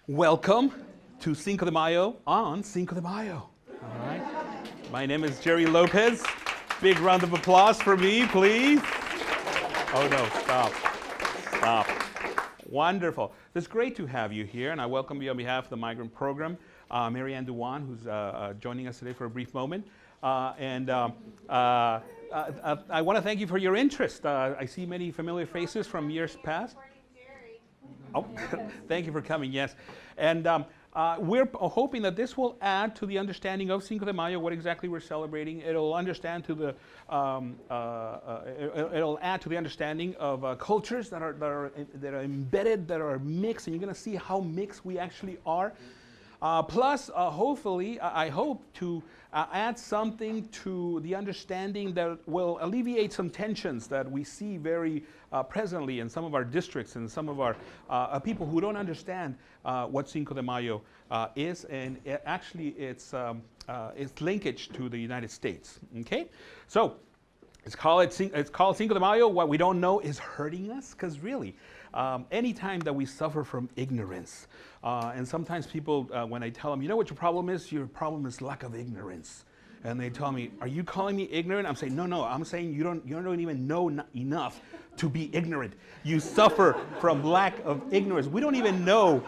Welcome to Cinco de Mayo on Cinco de Mayo. All right. My name is Gerry Lopez. Big round of applause for me, please. Oh no, stop. Stop. Wonderful. It's great to have you here, and I welcome you on behalf of the Migrant Program. Mary Ann Duwan, who's joining us today for a brief moment. I want to thank you for your interest. I see many familiar faces from years past. Oh, thank you for coming, yes. And we're hoping that this will add to the understanding of Cinco de Mayo, what exactly we're celebrating. It'll understand to the, it'll add to the understanding of cultures that are embedded, that are mixed, and you're going to see how mixed we actually are. Plus, hopefully, I hope to add something to the understanding that will alleviate some tensions that we see very presently in some of our districts and some of our people who don't understand what Cinco de Mayo is, and actually its linkage to the United States. Okay, so it's called Cinco de Mayo. What we don't know is hurting us, because really, anytime that we suffer from ignorance, and sometimes people, when I tell them, you know what your problem is? Your problem is lack of ignorance. And they tell me, are you calling me ignorant? I'm saying, no, I'm saying you don't even know enough to be ignorant. You suffer from lack of ignorance. We don't even know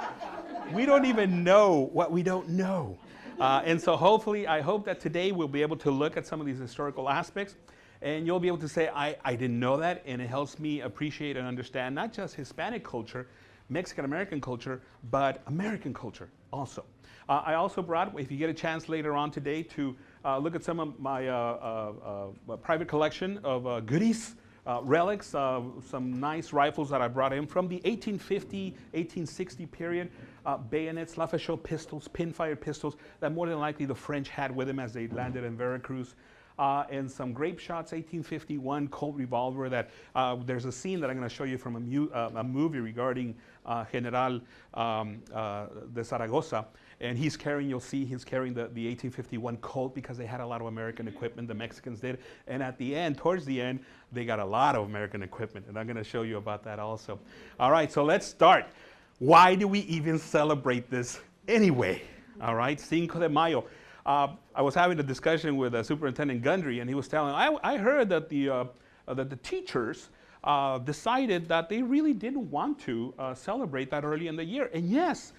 what we don't know. And so hopefully, I hope that today we'll be able to look at some of these historical aspects, and you'll be able to say, I didn't know that, and it helps me appreciate and understand not just Hispanic culture, Mexican-American culture, but American culture also. I also brought, if you get a chance later on today, to look at some of my private collection of goodies, relics, some nice rifles that I brought in from the 1850, 1860 period, bayonets, La Fachette pistols, pin-fired pistols that more than likely the French had with them as they landed in Veracruz. And some grape shots, 1851 Colt revolver that there's a scene that I'm going to show you from a movie regarding General de Zaragoza. And he's carrying, you'll see, he's carrying the 1851 Colt because they had a lot of American equipment, the Mexicans did. And at the end, towards the end, they got a lot of American equipment. And I'm going to show you about that also. All right, so let's start. Why do we even celebrate this anyway? All right, Cinco de Mayo. I was having a discussion with Superintendent Gundry, and he was telling, I heard that the teachers decided that they really didn't want to celebrate that early in the year. And yes,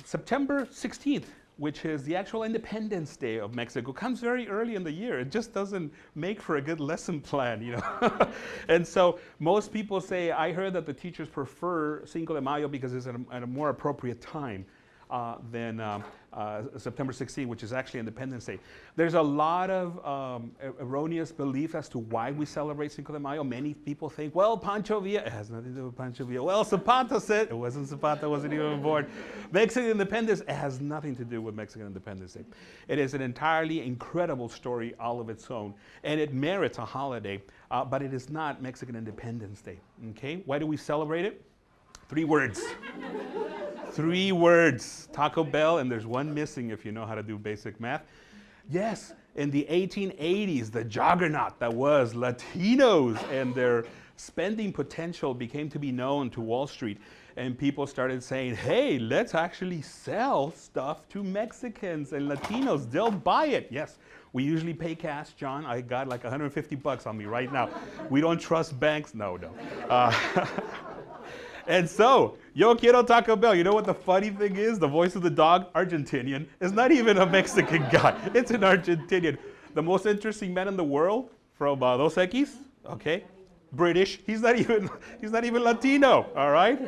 September 16th, which is the actual Independence Day of Mexico, comes very early in the year. It just doesn't make for a good lesson plan, you know. And so most people say, I heard that the teachers prefer Cinco de Mayo because it's at a more appropriate time than September 16th, which is actually Independence Day. There's a lot of erroneous belief as to why we celebrate Cinco de Mayo. Many people think, well, Pancho Villa, it has nothing to do with Pancho Villa. Well, Zapata said, it wasn't Zapata, wasn't even born. Mexican independence, it has nothing to do with Mexican Independence Day. It is an entirely incredible story all of its own, and it merits a holiday, but it is not Mexican Independence Day, okay? Why do we celebrate it? 3 words. 3 words, Taco Bell, and there's one missing if you know how to do basic math. Yes, in the 1880s, the juggernaut that was Latinos and their spending potential became to be known to Wall Street. And people started saying, hey, let's actually sell stuff to Mexicans and Latinos. They'll buy it. Yes, we usually pay cash, John. I got like 150 bucks on me right now. We don't trust banks. No. And so, yo quiero Taco Bell. You know what the funny thing is? The voice of the dog, Argentinian, is not even a Mexican guy. It's an Argentinian. The most interesting man in the world from Dos Equis, okay? British. He's not even Latino, all right?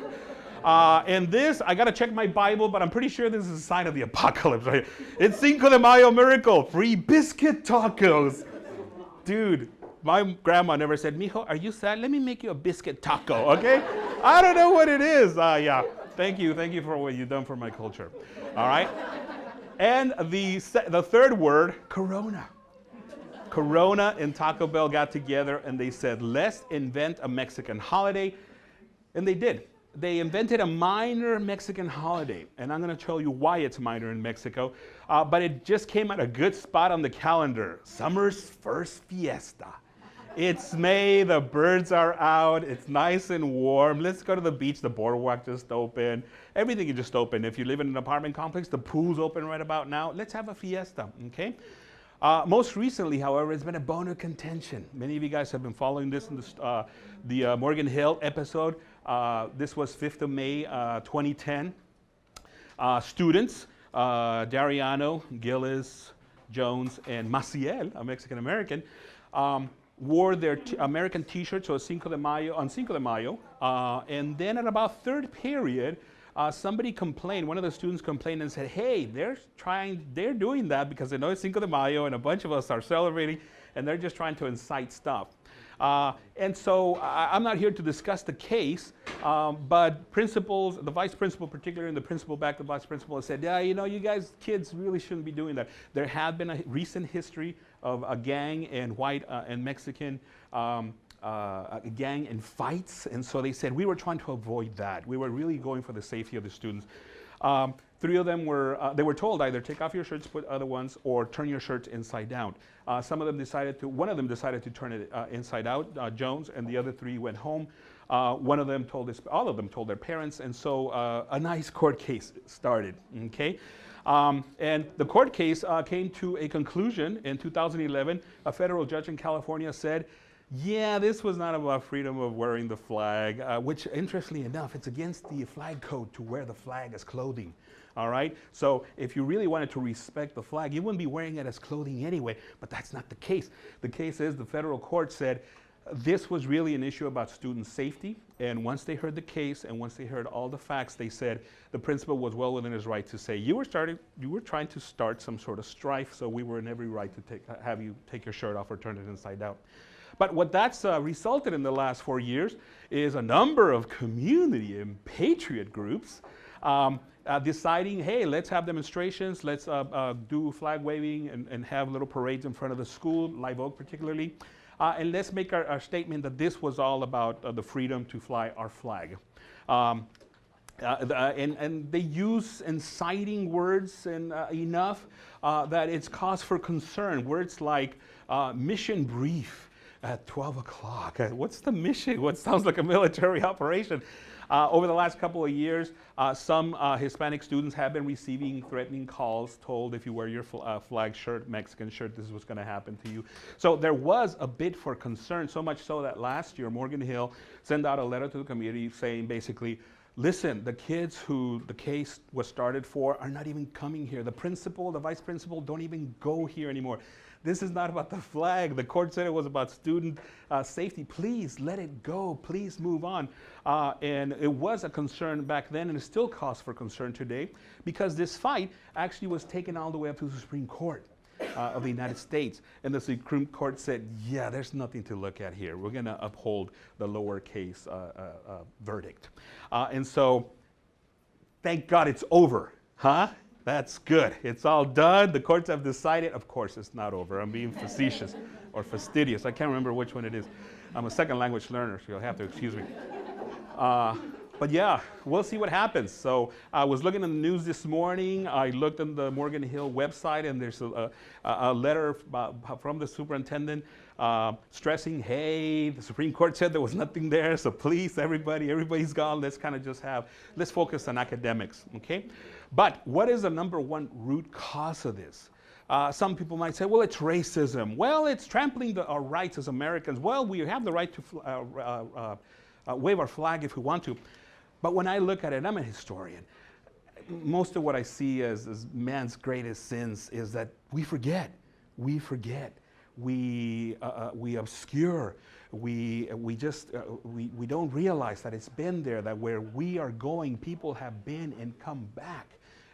And this, I got to check my Bible, but I'm pretty sure this is a sign of the apocalypse, right? It's Cinco de Mayo miracle. Free biscuit tacos. Dude. My grandma never said, mijo, are you sad? Let me make you a biscuit taco, okay? I don't know what it is. Yeah, thank you for what you've done for my culture. All right? And the third word, Corona. Corona and Taco Bell got together and they said, let's invent a Mexican holiday. And they did. They invented a minor Mexican holiday, and I'm going to tell you why it's minor in Mexico, but it just came at a good spot on the calendar, summer's first fiesta. It's May, the birds are out, it's nice and warm. Let's go to the beach, the boardwalk just open. Everything is just open. If you live in an apartment complex, the pool's open right about now. Let's have a fiesta, okay? Most recently, however, it's been a bone of contention. Many of you guys have been following this in the Morgan Hill episode. This was 5th of May, 2010. Students, Dariano, Gillis, Jones, and Maciel, a Mexican-American, wore their American t-shirts on Cinco de Mayo, and then at about third period, somebody complained, one of the students complained and said, hey, they're doing that because they know it's Cinco de Mayo and a bunch of us are celebrating and they're just trying to incite stuff. And so I'm not here to discuss the case, but principals, the vice principal particularly, and the principal back to the vice principal has said, yeah, you know, you guys, kids really shouldn't be doing that. There had been a recent history of a gang and white and Mexican gang and fights, and so they said we were trying to avoid that. We were really going for the safety of the students. 3 of them they were told either take off your shirts, put other ones, or turn your shirts inside down. One of them decided to turn it inside out, Jones, and the other 3 went home. All of them told their parents, and so a nice court case started, okay? And the court case came to a conclusion in 2011. A federal judge in California said, yeah, this was not about freedom of wearing the flag, which, interestingly enough, it's against the flag code to wear the flag as clothing. All right? So if you really wanted to respect the flag, you wouldn't be wearing it as clothing anyway, but that's not the case. The case is the federal court said this was really an issue about student safety, and once they heard the case and once they heard all the facts, they said the principal was well within his right to say, you were trying to start some sort of strife, so we were in every right to have you take your shirt off or turn it inside out. But what that's resulted in the last 4 years is a number of community and patriot groups deciding, hey, let's have demonstrations, let's do flag waving and have little parades in front of the school, Live Oak particularly, and let's make our statement that this was all about the freedom to fly our flag. And they use inciting words and enough that it's cause for concern. Words like mission brief at 12 o'clock. What's the mission? What sounds like a military operation? Over the last couple of years, some Hispanic students have been receiving threatening calls, told if you wear your flag shirt, Mexican shirt, this is what's going to happen to you. So there was a bit for concern, so much so that last year Morgan Hill sent out a letter to the community saying basically, listen, the kids who the case was started for are not even coming here. The principal, the vice principal don't even go here anymore. This is not about the flag. The court said it was about student safety. Please let it go. Please move on. And it was a concern back then, and it's still cause for concern today, because this fight actually was taken all the way up to the Supreme Court of the United States. And the Supreme Court said, yeah, there's nothing to look at here. We're going to uphold the lower case verdict. And so, thank God it's over, huh? That's good. It's all done. The courts have decided. Of course, it's not over. I'm being facetious or fastidious. I can't remember which one it is. I'm a second language learner, so you'll have to excuse me. But yeah, we'll see what happens. So I was looking at the news this morning. I looked on the Morgan Hill website, and there's a letter from the superintendent stressing, hey, the Supreme Court said there was nothing there, so please, everybody's gone. Let's kind of let's focus on academics, okay? But what is the number one root cause of this? Some people might say, well, it's racism. Well, it's trampling our rights as Americans. Well, we have the right to wave our flag if we want to. But when I look at it, I'm a historian. Most of what I see as man's greatest sins is that we forget. We obscure. We don't realize that it's been there, that where we are going, people have been and come back.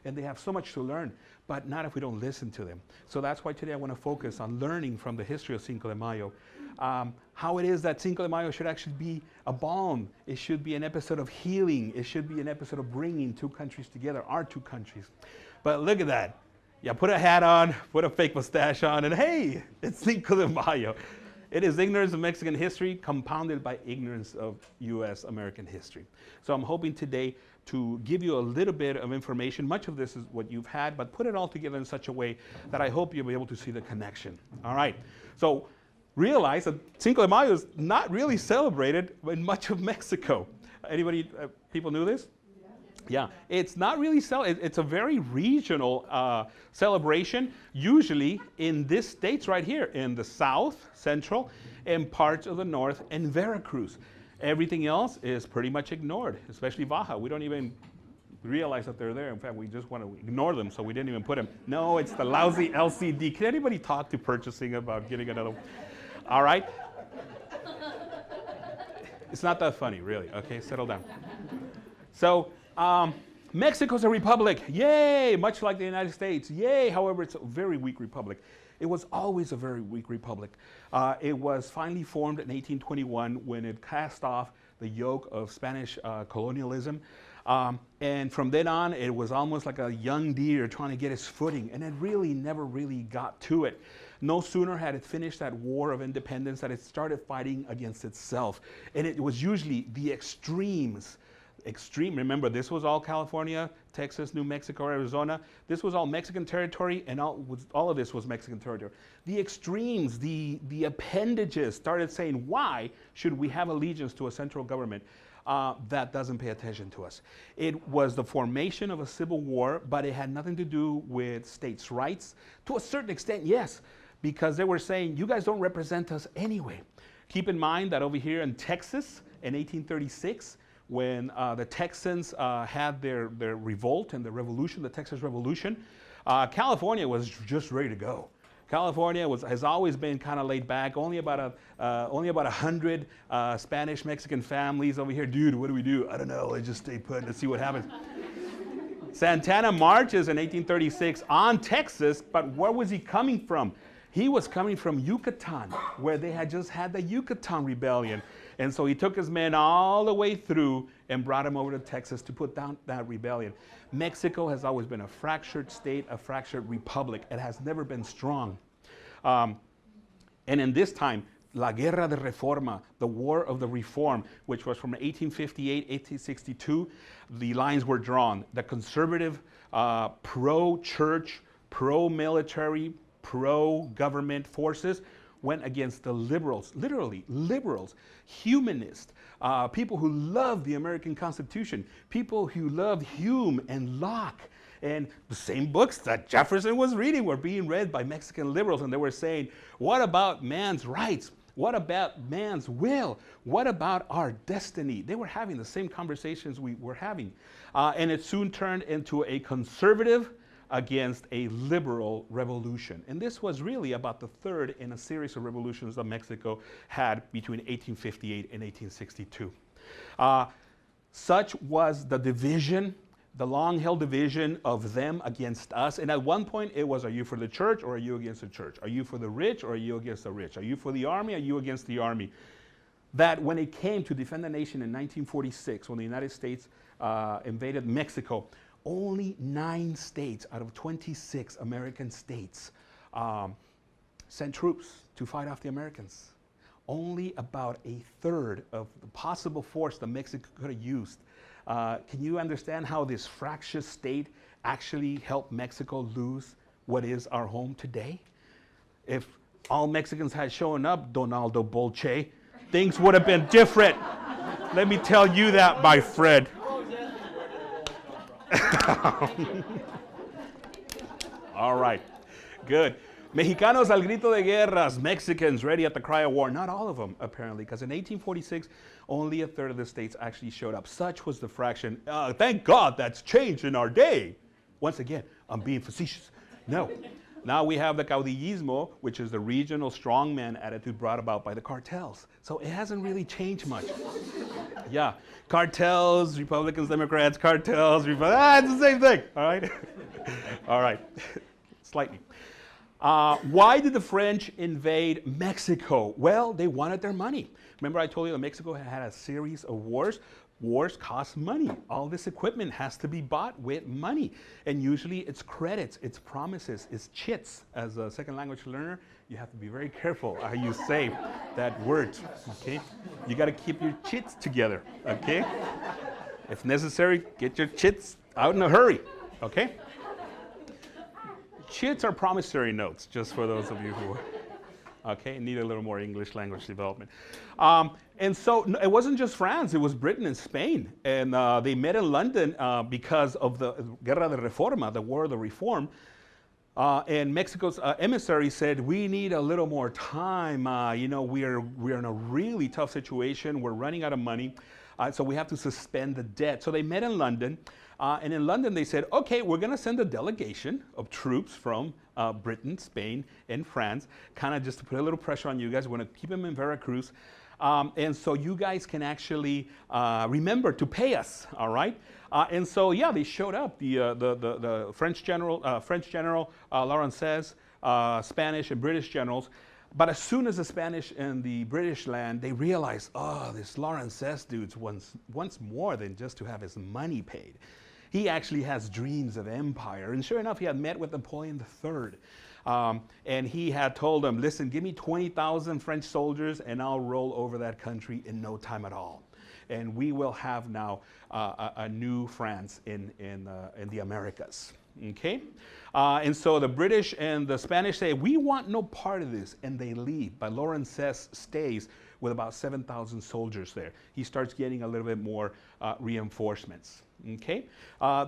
And they have so much to learn, but not if we don't listen to them. So that's why today I want to focus on learning from the history of Cinco de Mayo. How it is that Cinco de Mayo should actually be a balm. It should be an episode of healing. It should be an episode of bringing two countries together, our two countries. But look at that. Yeah, put a hat on, put a fake mustache on, and hey, it's Cinco de Mayo. It is ignorance of Mexican history compounded by ignorance of U.S. American history. So I'm hoping today to give you a little bit of information. Much of this is what you've had, but put it all together in such a way that I hope you'll be able to see the connection. All right. So realized that Cinco de Mayo is not really celebrated in much of Mexico. Anybody, people knew this? Yeah, it's not really it's a very regional celebration, usually in these states right here, in the south, central, and parts of the north, and Veracruz. Everything else is pretty much ignored, especially Baja. We don't even realize that they're there. In fact, we just want to ignore them, so we didn't even put them. No, it's the lousy LCD. Can anybody talk to purchasing about getting another one? All right. It's not that funny, really. Okay, settle down. So, Mexico's a republic. Yay! Much like the United States. Yay! However, it's a very weak republic. It was always a very weak republic. It was finally formed in 1821 when it cast off the yoke of Spanish colonialism. And from then on, it was almost like a young deer trying to get its footing, and it really never really got to it. No sooner had it finished that war of independence that it started fighting against itself. And it was usually the extremes. Remember, this was all California, Texas, New Mexico, Arizona. This was all Mexican territory, and all of this was Mexican territory. The extremes, the appendages started saying, why should we have allegiance to a central government that doesn't pay attention to us? It was the formation of a civil war, but it had nothing to do with states' rights. To a certain extent, yes, because they were saying, you guys don't represent us anyway. Keep in mind that over here in Texas in 1836, when the Texans had their revolt and the revolution, the Texas Revolution, California was just ready to go. California has always been kind of laid back. Only about 100 Spanish Mexican families over here. Dude, what do we do? I don't know. Let's just stay put. Let's see what happens. Santana marches in 1836 on Texas, but where was he coming from? He was coming from Yucatan, where they had just had the Yucatan Rebellion. And so he took his men all the way through and brought them over to Texas to put down that rebellion. Mexico has always been a fractured state, a fractured republic. It has never been strong. And in this time, La Guerra de Reforma, the War of the Reform, which was from 1858, 1862, the lines were drawn. The conservative, pro-church, pro-military, pro-government forces went against the liberals, literally liberals, humanists, people who loved the American Constitution, people who loved Hume and Locke. And the same books that Jefferson was reading were being read by Mexican liberals, and they were saying, what about man's rights? What about man's will? What about our destiny? They were having the same conversations we were having. And it soon turned into a conservative against a liberal revolution. And this was really about the third in a series of revolutions that Mexico had between 1858 and 1862. Such was the division, the long-held division of them against us. And at one point it was, are you for the church or are you against the church? Are you for the rich or are you against the rich? Are you for the army or are you against the army? That when it came to defend the nation in 1946, when the United States invaded Mexico, only 9 states out of 26 American states sent troops to fight off the Americans. Only about a third of the possible force that Mexico could have used. Can you understand how this fractious state actually helped Mexico lose what is our home today? If all Mexicans had shown up, Donaldo Bolche, things would have been different. Let me tell you that, my friend. All right, good. Mexicanos al grito de guerras, Mexicans ready at the cry of war. Not all of them, apparently, because in 1846, only a third of the states actually showed up. Such was the fraction. Thank God that's changed in our day. Once again, I'm being facetious. No. Now we have the caudillismo, which is the regional strongman attitude brought about by the cartels. So it hasn't really changed much. Yeah, cartels, Republicans, Democrats, cartels, it's the same thing, all right? All right, slightly. Why did the French invade Mexico? Well, they wanted their money. Remember I told you that Mexico had a series of wars? Wars cost money. All this equipment has to be bought with money. And usually it's credits, it's promises, it's chits. As a second language learner, you have to be very careful how you say that word, okay? You gotta keep your chits together, okay? If necessary, get your chits out in a hurry, okay? Chits are promissory notes, just for those of you who Okay, it needed a little more English language development. And so it wasn't just France, it was Britain and Spain. And they met in London because of the Guerra de Reforma, the War of the Reform. And Mexico's emissary said, we need a little more time. We're in a really tough situation. We're running out of money. So we have to suspend the debt. So they met in London. And in London, they said, okay, we're going to send a delegation of troops from Britain, Spain, and France, kind of just to put a little pressure on you guys. We're going to keep them in Veracruz. And so you guys can actually remember to pay us, all right? And so, yeah, they showed up. The French general, Lawrence, Spanish and British generals. But as soon as the Spanish and the British land, they realized, oh, this Lawrence dude wants more than just to have his money paid. He actually has dreams of empire. And sure enough, he had met with Napoleon III. And he had told him, listen, give me 20,000 French soldiers and I'll roll over that country in no time at all. And we will have now a new France in the Americas. Okay? And so the British and the Spanish say, we want no part of this. And they leave. But Lawrence stays with about 7,000 soldiers there. He starts getting a little bit more reinforcements. Okay?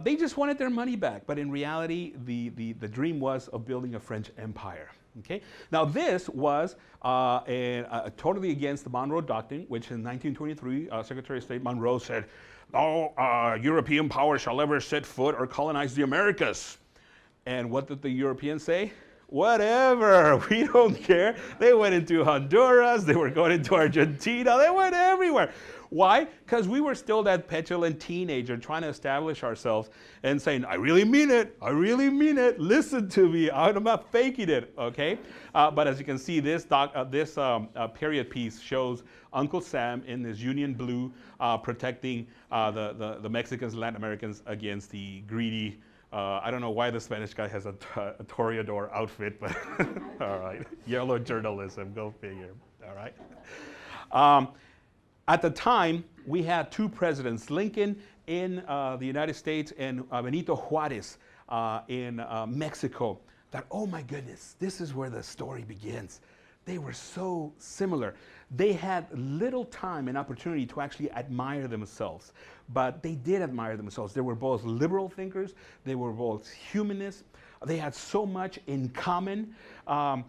They just wanted their money back. But in reality, the dream was of building a French empire. Okay? Now this was totally against the Monroe Doctrine, which in 1923, Secretary of State Monroe said, no European power shall ever set foot or colonize the Americas. And what did the Europeans say? Whatever, we don't care. They went into Honduras, they were going into Argentina, they went everywhere. Why? Because we were still that petulant teenager trying to establish ourselves and saying, I really mean it, listen to me, I'm not faking it, okay? But as you can see, this period piece shows Uncle Sam in his Union blue protecting the Mexicans, Latin Americans against the greedy, I don't know why the Spanish guy has a toreador outfit, but all right, yellow journalism, go figure, all right? At the time, we had two presidents, Lincoln in the United States and Benito Juarez in Mexico, that, oh my goodness, this is where the story begins. They were so similar. They had little time and opportunity to actually admire themselves, but they did admire themselves. They were both liberal thinkers. They were both humanists. They had so much in common. There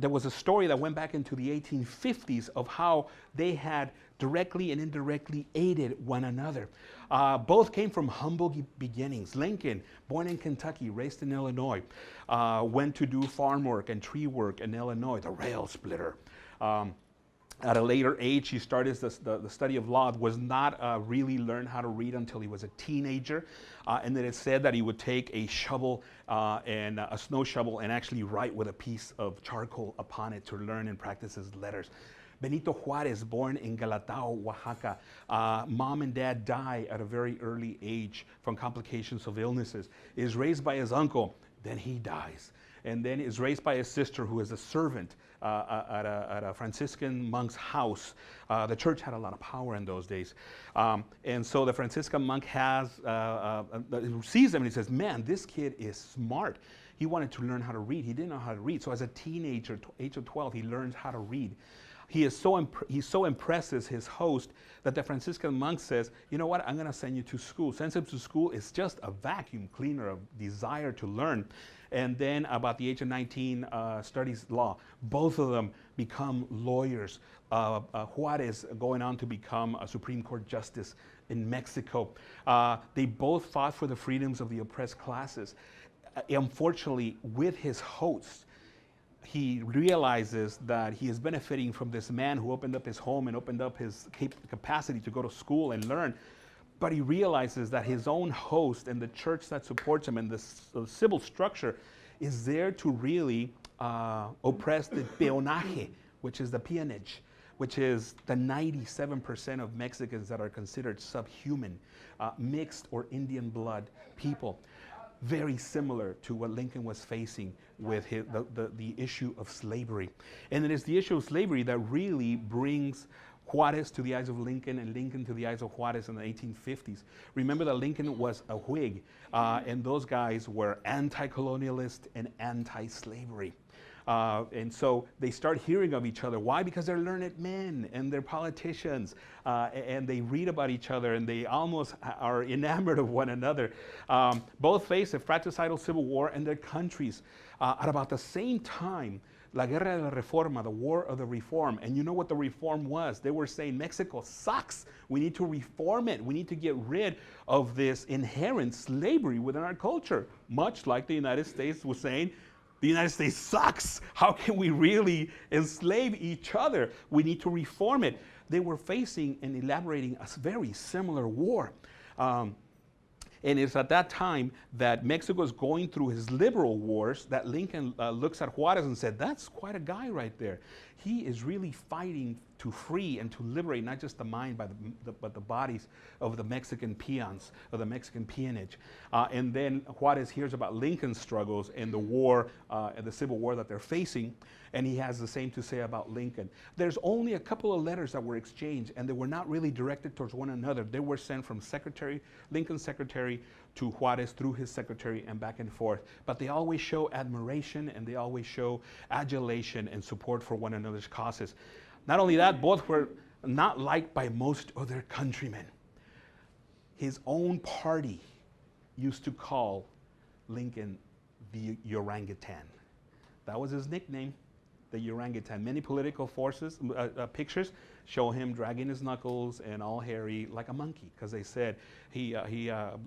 was a story that went back into the 1850s of how they had directly and indirectly aided one another. Both came from humble beginnings. Lincoln, born in Kentucky, raised in Illinois, went to do farm work and tree work in Illinois, the rail splitter. At a later age, he started the study of law, was not really learned how to read until he was a teenager. And then it said that he would take a shovel and a snow shovel and actually write with a piece of charcoal upon it to learn and practice his letters. Benito Juarez, born in Galatao, Oaxaca. Mom and dad die at a very early age from complications of illnesses. Is raised by his uncle, then he dies. And then is raised by his sister, who is a servant at a Franciscan monk's house. The church had a lot of power in those days. And so the Franciscan monk sees him and he says, man, this kid is smart. He wanted to learn how to read. He didn't know how to read. So as a teenager, age of 12, he learns how to read. He so impresses his host that the Franciscan monk says, you know what, I'm going to send you to school. Sends him to school. It's just a vacuum cleaner of desire to learn. And then about the age of 19, studies law. Both of them become lawyers. Juarez going on to become a Supreme Court justice in Mexico. They both fought for the freedoms of the oppressed classes. Unfortunately, with his host, he realizes that he is benefiting from this man who opened up his home and opened up his capacity to go to school and learn. But he realizes that his own host and the church that supports him and the civil structure is there to really oppress the peonaje, which is the peonage, which is the 97% of Mexicans that are considered subhuman, mixed or Indian blood people. Very similar to what Lincoln was facing with the issue of slavery. And it is the issue of slavery that really brings Juarez to the eyes of Lincoln and Lincoln to the eyes of Juarez in the 1850s. Remember that Lincoln was a Whig, and those guys were anti-colonialist and anti-slavery. And so they start hearing of each other. Why? Because they're learned men and they're politicians, and they read about each other, and they almost are enamored of one another. Both face a fratricidal civil war, and their countries at about the same time. La Guerra de la Reforma, the War of the Reform. And you know what the reform was? They were saying Mexico sucks. We need to reform it. We need to get rid of this inherent slavery within our culture. Much like the United States was saying, the United States sucks. How can we really enslave each other? We need to reform it. They were facing and elaborating a very similar war. And it's at that time that Mexico is going through his liberal wars that Lincoln looks at Juarez and said, that's quite a guy right there. He is really fighting to free and to liberate not just the mind but the bodies of the Mexican peons, of the Mexican peonage. And then Juarez hears about Lincoln's struggles in the war, the Civil War that they're facing, and he has the same to say about Lincoln. There's only a couple of letters that were exchanged, and they were not really directed towards one another. They were sent from Lincoln's secretary to Juarez through his secretary and back and forth. But they always show admiration, and they always show adulation and support for one another's causes. Not only that, both were not liked by most of their countrymen. His own party used to call Lincoln the orangutan. That was his nickname, the orangutan. Many political pictures show him dragging his knuckles and all hairy like a monkey, because they said he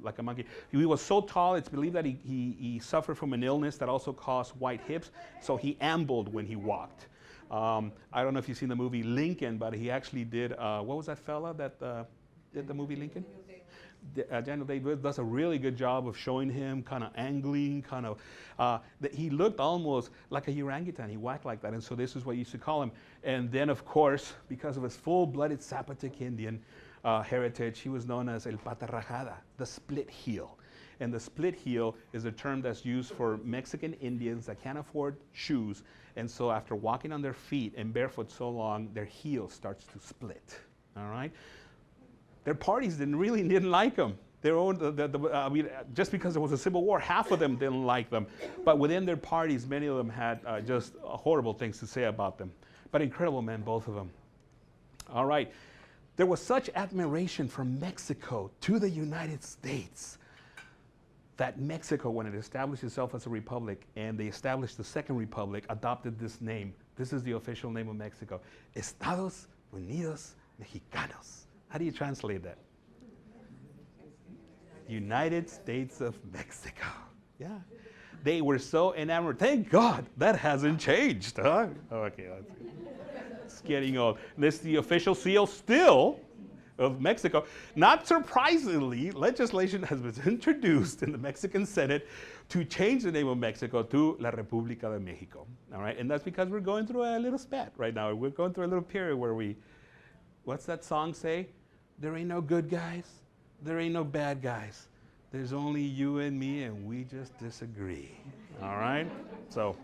like a monkey. He was so tall, it's believed that he suffered from an illness that also caused white hips, so he ambled when he walked. I don't know if you've seen the movie Lincoln, but he actually did, what was that fella that did the movie Lincoln? Daniel Day does a really good job of showing him kind of angling, he looked almost like a orangutan. He whacked like that, and so this is what you used to call him. And then, of course, because of his full-blooded Zapotec Indian heritage, he was known as El Pata Rajada, the split heel. And the split heel is a term that's used for Mexican Indians that can't afford shoes, and so after walking on their feet and barefoot so long, their heel starts to split, all right? Their parties didn't like them. Their own, just because there was a civil war, half of them didn't like them. But within their parties, many of them had just horrible things to say about them. But incredible men, both of them. All right. There was such admiration from Mexico to the United States that Mexico, when it established itself as a republic and they established the Second Republic, adopted this name. This is the official name of Mexico. Estados Unidos Mexicanos. How do you translate that? United States of Mexico. Yeah. They were so enamored. Thank God that hasn't changed. Huh? Okay, it's getting old. This is the official seal still of Mexico. Not surprisingly, legislation has been introduced in the Mexican Senate to change the name of Mexico to La República de México. All right, and that's because we're going through a little spat right now. We're going through a little period where what's that song say? There ain't no good guys. There ain't no bad guys. There's only you and me, and we just disagree. All right? So,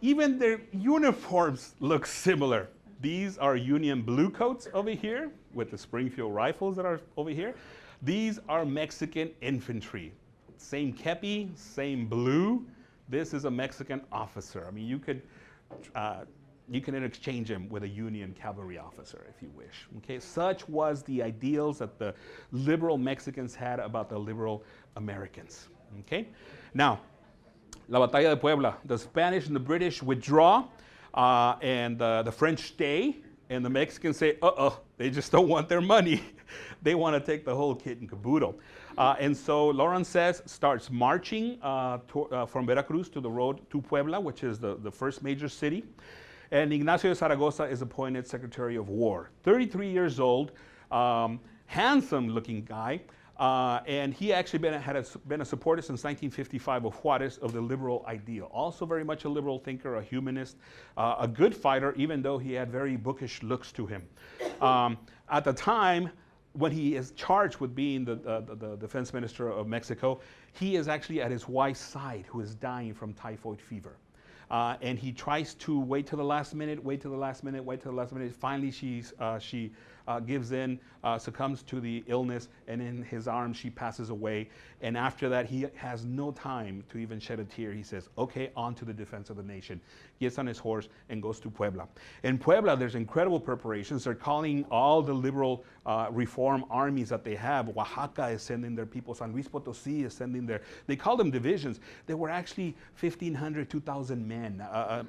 even their uniforms look similar. These are Union blue coats over here with the Springfield rifles that are over here. These are Mexican infantry. Same kepi, same blue. This is a Mexican officer. I mean, you can exchange him with a Union cavalry officer if you wish. Okay, such was the ideals that the liberal Mexicans had about the liberal Americans. Okay, now, La Batalla de Puebla. The Spanish and the British withdraw, and the French stay, and the Mexicans say, they just don't want their money. They want to take the whole kit and caboodle. And so Lawrence starts marching from Veracruz to the road to Puebla, which is the first major city. And Ignacio de Zaragoza is appointed Secretary of War. 33 years old, handsome-looking guy, and he actually had been a supporter since 1955 of Juarez, of the liberal ideal. Also very much a liberal thinker, a humanist, a good fighter, even though he had very bookish looks to him. At the time, when he is charged with being the defense minister of Mexico, he is actually at his wife's side, who is dying from typhoid fever. And he tries to wait till the last minute. Finally, she succumbs to the illness, and in his arms she passes away. And after that, he has no time to even shed a tear. He says, okay, on to the defense of the nation. Gets on his horse and goes to Puebla. In Puebla, there's incredible preparations. They're calling all the liberal reform armies that they have. Oaxaca is sending their people. San Luis Potosí is sending their, they call them divisions. They were actually 1,500, 2,000 men.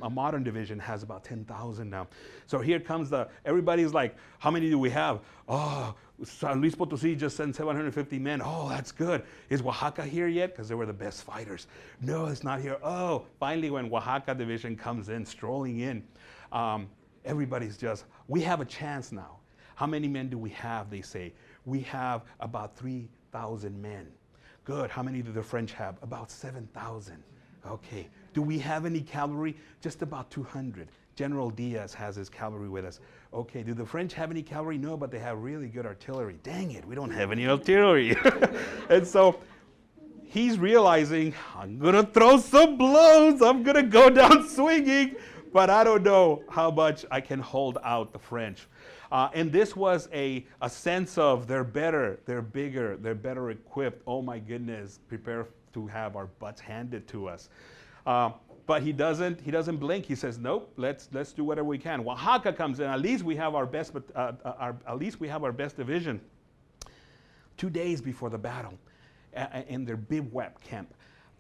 A modern division has about 10,000 now. So here comes everybody's like, how many do we have? Oh, San Luis Potosí just sent 750 men. Oh, that's good. Is Oaxaca here yet? Because they were the best fighters. No, it's not here. Oh, finally when Oaxaca division comes in, strolling in, everybody's just, we have a chance now. How many men do we have, they say? We have about 3,000 men. Good. How many do the French have? About 7,000. Okay. Do we have any cavalry? Just about 200. General Diaz has his cavalry with us. Okay, do the French have any cavalry? No, but they have really good artillery. Dang it, we don't have any artillery. And so he's realizing, I'm going to throw some blows. I'm going to go down swinging, but I don't know how much I can hold out the French. And this was a sense of they're better, they're bigger, they're better equipped. Oh my goodness, prepare to have our butts handed to us. But he doesn't blink. He says, nope, let's do whatever we can. Oaxaca comes in. At least we have our best, division. 2 days before the battle, in their bivouac camp,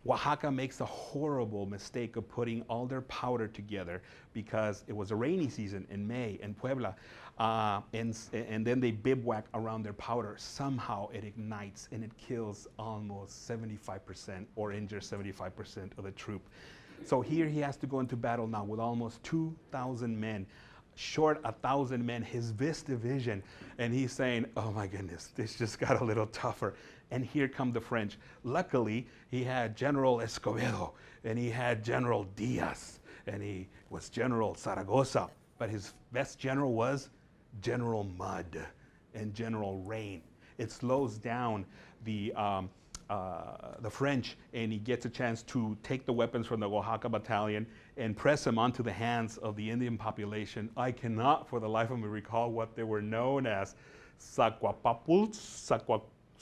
Oaxaca makes a horrible mistake of putting all their powder together because it was a rainy season in May in Puebla, and then they bivouac around their powder. Somehow it ignites and it kills almost 75% or injures 75% of the troop. So here he has to go into battle now with almost 2,000 men, short 1,000 men, his Vis division, and he's saying, oh my goodness, this just got a little tougher. And here come the French. Luckily, he had General Escobedo, and he had General Diaz, and he was General Zaragoza, but his best general was General Mud and General Rain. It slows down the French, and he gets a chance to take the weapons from the Oaxaca battalion and press them onto the hands of the Indian population. I cannot for the life of me recall what they were known as.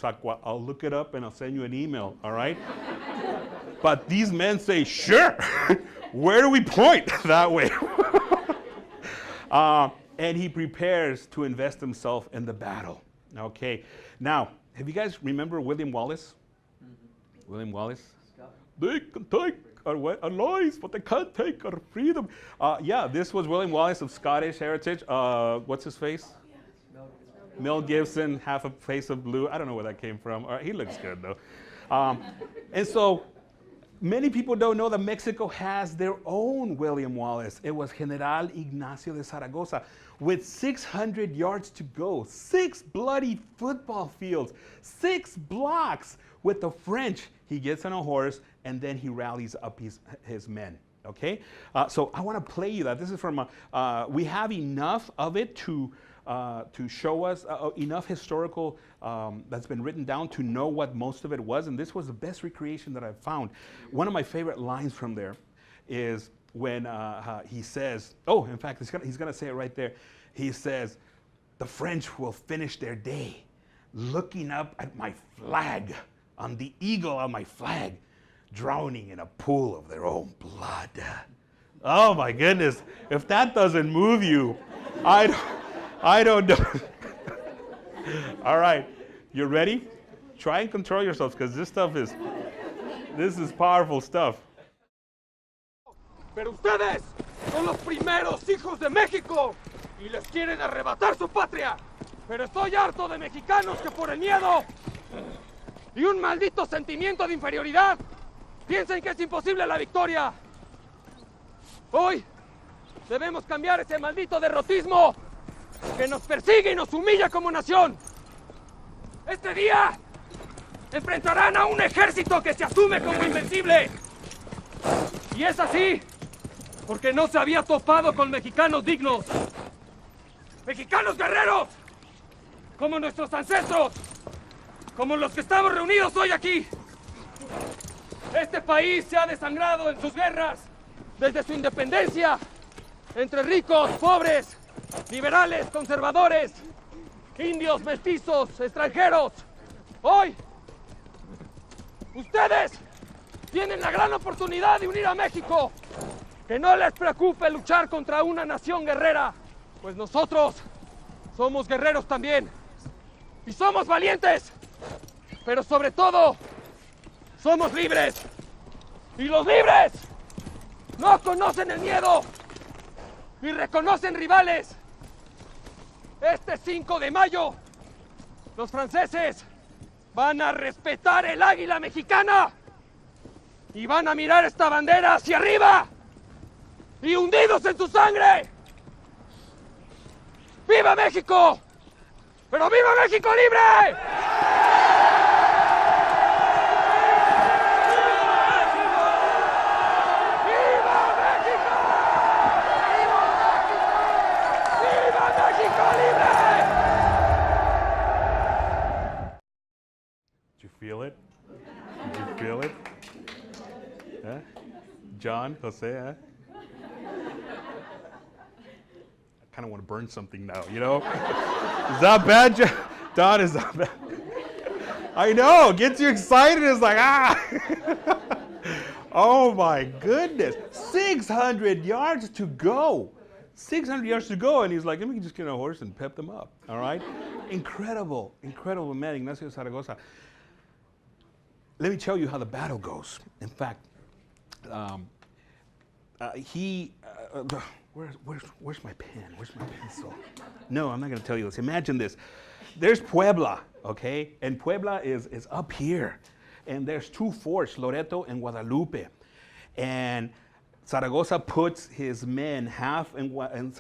I'll look it up and I'll send you an email, all right? But these men say, sure, where do we point? That way. And he prepares to invest himself in the battle. Okay, now, have you guys remember William Wallace? Mm-hmm. William Wallace? Scott. They can take our lives, but they can't take our freedom. Yeah, this was William Wallace of Scottish heritage. What's his face? Mel Gibson, half a face of blue. I don't know where that came from. He looks good, though. And so many people don't know that Mexico has their own William Wallace. It was General Ignacio de Zaragoza. With 600 yards to go, 6 bloody football fields, 6 blocks with the French, he gets on a horse, and then he rallies up his men. Okay? So I want to play you that. This is from we have enough of it to show us enough historical that's been written down to know what most of it was, and this was the best recreation that I've found. One of my favorite lines from there is when he says, oh, in fact, he's going to say it right there. He says, the French will finish their day looking up at my flag, on the eagle on my flag, drowning in a pool of their own blood. Oh my goodness, if that doesn't move you, I don't know. All right, you ready? Try and control yourselves, because this is powerful stuff. Pero ustedes son los primeros hijos de México y les quieren arrebatar su patria. Pero estoy harto de mexicanos que por el miedo y un maldito sentimiento de inferioridad piensen que es imposible la victoria. Hoy debemos cambiar ese maldito derrotismo que nos persigue y nos humilla como nación. Este día enfrentarán a un ejército que se asume como invencible. Y es así porque no se había topado con mexicanos dignos. Mexicanos guerreros, como nuestros ancestros, como los que estamos reunidos hoy aquí. Este país se ha desangrado en sus guerras desde su independencia, entre ricos, pobres, liberales, conservadores, indios, mestizos, extranjeros, hoy ustedes tienen la gran oportunidad de unir a México. Que no les preocupe luchar contra una nación guerrera, pues nosotros somos guerreros también. Y somos valientes, pero sobre todo, somos libres. Y los libres no conocen el miedo, ni reconocen rivales. Este 5 de mayo, los franceses van a respetar el águila mexicana y van a mirar esta bandera hacia arriba y hundidos en su sangre. ¡Viva México! ¡Pero viva México libre! Did you feel it? Did you feel it? Huh? John, Jose, huh? I kind of want to burn something now, you know? Is that bad, Don? Is that bad? I know, gets you excited. It's like, ah! Oh my goodness. 600 yards to go. 600 yards to go, and he's like, let me just get on a horse and pep them up, all right? Incredible, incredible man, Ignacio Zaragoza. Let me tell you how the battle goes. In fact, where's my pen? Where's my pencil? No, I'm not going to tell you this. Imagine this. There's Puebla, okay? And Puebla is up here. And there's two forts, Loreto and Guadalupe. And Zaragoza puts his men half in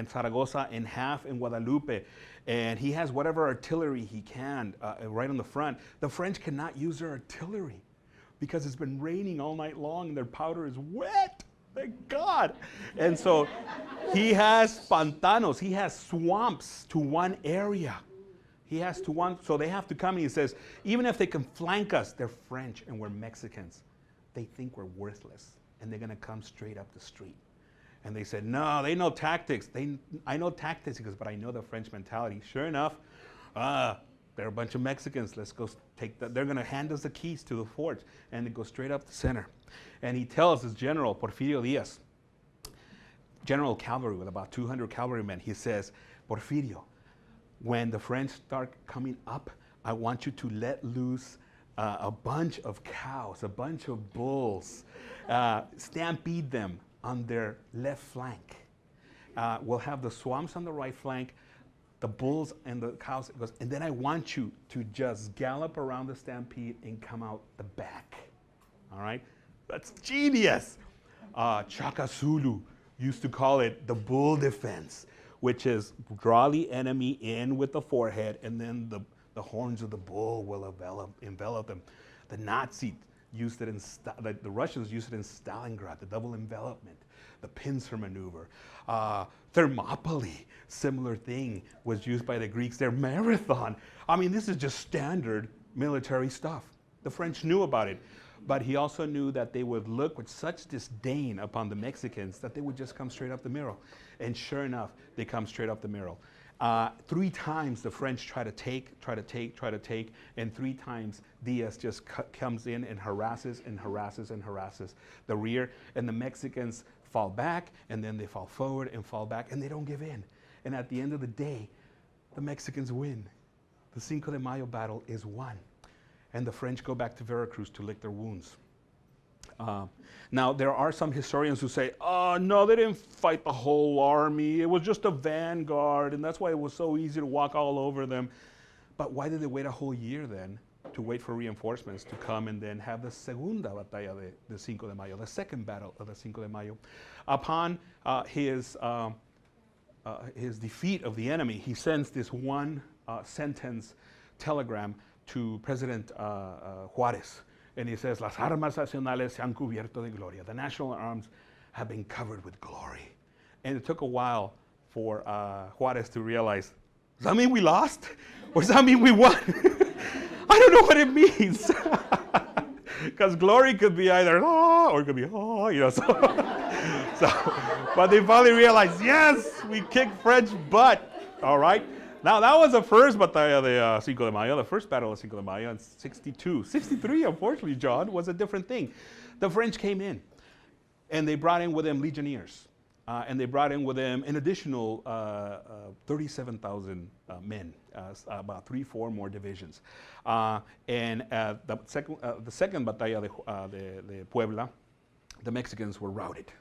Zaragoza and half in Guadalupe. And he has whatever artillery he can right on the front. The French cannot use their artillery because it's been raining all night long and their powder is wet. Thank God. And so he has pantanos, he has swamps to one area. He has to one, so they have to come, and he says, even if they can flank us, they're French and we're Mexicans. They think we're worthless, and they're gonna come straight up the street. And they said, no, they know tactics. I know tactics, but I know the French mentality. Sure enough, they're a bunch of Mexicans. Let's go take that. They're gonna hand us the keys to the fort, and they go straight up the center. And he tells his general, Porfirio Diaz, general cavalry with about 200 cavalrymen, he says, Porfirio, when the French start coming up, I want you to let loose a bunch of cows, a bunch of bulls, stampede them on their left flank. We'll have the swamps on the right flank, the bulls and the cows, and then I want you to just gallop around the stampede and come out the back. All right? That's genius. Chaka Zulu used to call it the bull defense, which is draw the enemy in with the forehead, and then the horns of the bull will envelop them. The Nazis used it the Russians used it in Stalingrad, the double envelopment, the pincer maneuver. Thermopylae, similar thing, was used by the Greeks. Their marathon. I mean, this is just standard military stuff. The French knew about it, but he also knew that they would look with such disdain upon the Mexicans that they would just come straight up the middle. And sure enough, they come straight up the middle. 3 times the French try to take, and 3 times Diaz just comes in and harasses the rear, and the Mexicans fall back, and then they fall forward and fall back, and they don't give in. And at the end of the day, the Mexicans win. The Cinco de Mayo battle is won, and the French go back to Veracruz to lick their wounds. Now, there are some historians who say, oh, no, they didn't fight the whole army. It was just a vanguard, and that's why it was so easy to walk all over them. But why did they wait a whole year then to wait for reinforcements to come and then have the Segunda Batalla de Cinco de Mayo, the second battle of the Cinco de Mayo? Upon his defeat of the enemy, he sends this one sentence telegram to President Juarez. And he says, las armas nacionales se han cubierto de gloria. The national arms have been covered with glory. And it took a while for Juarez to realize, does that mean we lost? Or does that mean we won? I don't know what it means. Because glory could be either, oh, or it could be, oh, you know. So, but they finally realized, yes, we kicked French butt, all right? Now, that was the first Batalla de Cinco de Mayo, the first Battle of Cinco de Mayo in 62. 63, unfortunately, John, was a different thing. The French came in, and they brought in with them legionnaires. And they brought in with them an additional 37,000 men, about 3-4 more divisions. And the second Batalla de Puebla, the Mexicans were routed.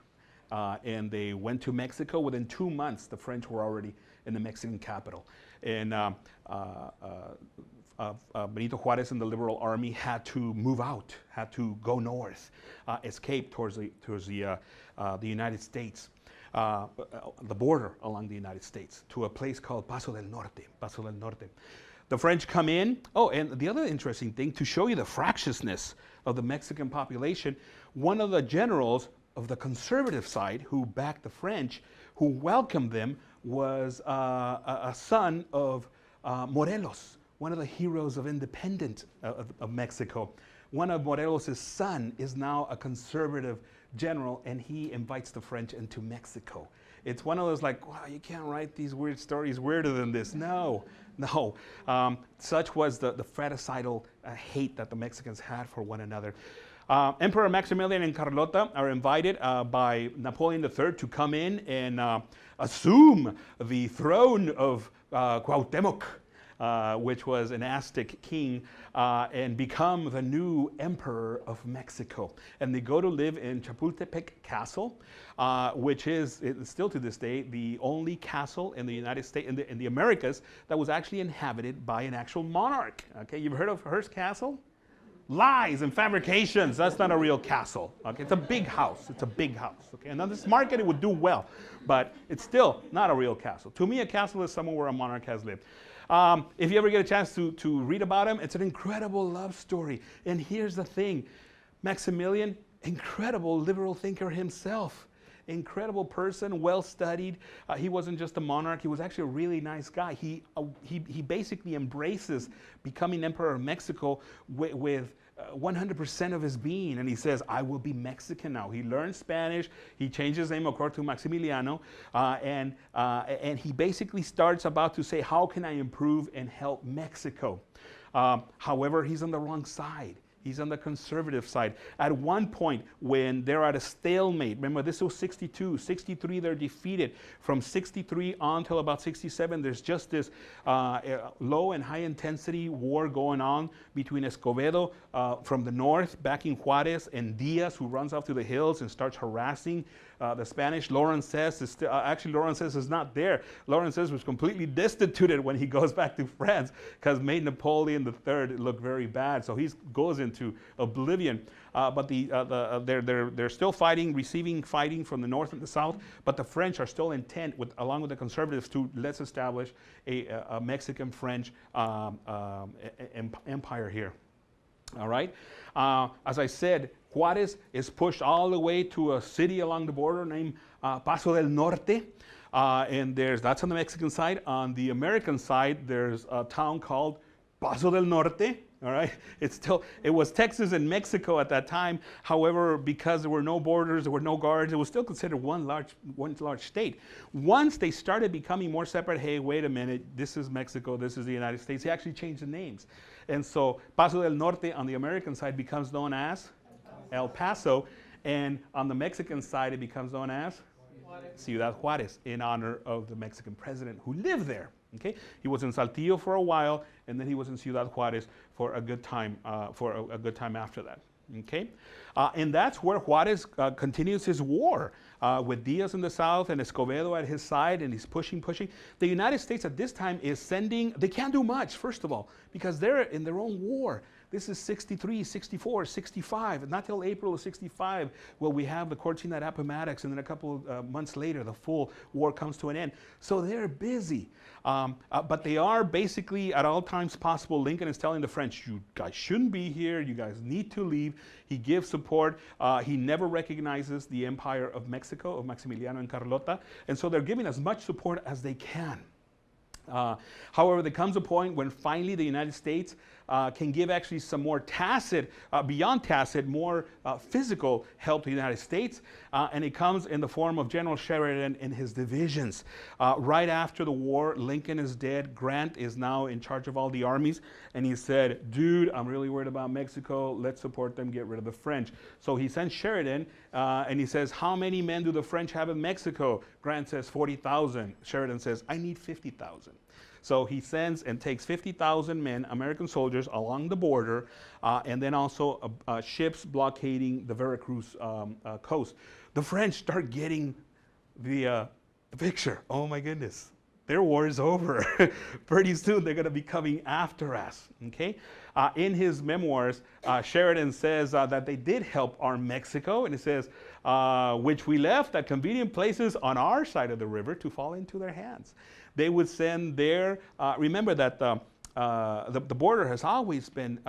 And they went to Mexico. Within 2 months, the French were already in the Mexican capital. And Benito Juarez and the Liberal Army had to move out, had to go north, escape towards the United States. The border along the United States to a place called Paso del Norte. The French come in. Oh, and the other interesting thing, to show you the fractiousness of the Mexican population, one of the generals of the conservative side who backed the French, who welcomed them, was a son of Morelos, one of the heroes of independence of Mexico. One of Morelos' son is now a conservative general, and he invites the French into Mexico. It's one of those like, wow, you can't write these weird stories weirder than this. No. Such was the fratricidal hate that the Mexicans had for one another. Emperor Maximilian and Carlota are invited by Napoleon III to come in and assume the throne of Cuauhtémoc, which was an Aztec king, and become the new emperor of Mexico. And they go to live in Chapultepec Castle, which is still to this day the only castle in the United States, in the Americas, that was actually inhabited by an actual monarch. Okay, you've heard of Hearst Castle? Lies and fabrications. That's not a real castle. Okay, it's a big house. Okay, and on this market it would do well, but it's still not a real castle. To me, a castle is somewhere where a monarch has lived. If you ever get a chance to read about him, it's an incredible love story. And here's the thing, Maximilian, incredible liberal thinker himself. Incredible person, well-studied. He wasn't just a monarch, he was actually a really nice guy. He basically embraces becoming emperor of Mexico with 100% of his being, and he says, I will be Mexican now. He learns Spanish, he changes his name, of course, to Maximiliano, and he basically starts about to say, how can I improve and help Mexico? However, he's on the wrong side. He's on the conservative side. At one point, when they're at a stalemate, remember this was 62, 63, they're defeated. From 63 on till about 67, there's just this low and high intensity war going on between Escobedo from the north, backing Juarez, and Diaz, who runs off to the hills and starts harassing the Spanish. Lawrence is still, actually Lawrence is not there. Lawrence was completely destituted when he goes back to France because made Napoleon III look very bad. So he goes into oblivion. But they're still fighting from the north and the south. But the French are still intent, along with the conservatives, to let's establish a Mexican-French empire here. All right. As I said, Juarez is pushed all the way to a city along the border named Paso del Norte. And that's on the Mexican side. On the American side, there's a town called Paso del Norte. All right, it was Texas and Mexico at that time. However, because there were no borders, there were no guards, it was still considered one large state. Once they started becoming more separate, hey, wait a minute, this is Mexico, this is the United States, they actually changed the names. And so Paso del Norte on the American side becomes known as El Paso, and on the Mexican side it becomes known as Ciudad Juárez, in honor of the Mexican president who lived there. Okay, he was in Saltillo for a while, and then he was in Ciudad Juárez for a good time. After that. Okay, and that's where Juárez continues his war with Diaz in the south and Escobedo at his side, and he's pushing. The United States at this time is sending. They can't do much, first of all, because they're in their own war. This is 63, 64, 65. Not till April of 65 will we have the Cortina de Appomattox, and then a couple of months later, the full war comes to an end. So they're busy. But they are basically, at all times possible, Lincoln is telling the French, you guys shouldn't be here. You guys need to leave. He gives support. He never recognizes the Empire of Mexico, of Maximiliano and Carlota. And so they're giving as much support as they can. However, there comes a point when finally the United States can give actually some more tacit, beyond tacit, more physical help to the United States. And it comes in the form of General Sheridan and his divisions. Right after the war, Lincoln is dead. Grant is now in charge of all the armies. And he said, dude, I'm really worried about Mexico. Let's support them, get rid of the French. So he sends Sheridan and he says, how many men do the French have in Mexico? Grant says 40,000. Sheridan says, I need 50,000. So he sends and takes 50,000 men, American soldiers, along the border, and then also ships blockading the Veracruz coast. The French start getting the picture. Oh my goodness, their war is over. Pretty soon they're going to be coming after us. Okay. In his memoirs, Sheridan says that they did help arm Mexico, and it says, which we left at convenient places on our side of the river to fall into their hands. They would send their, remember that the border has always been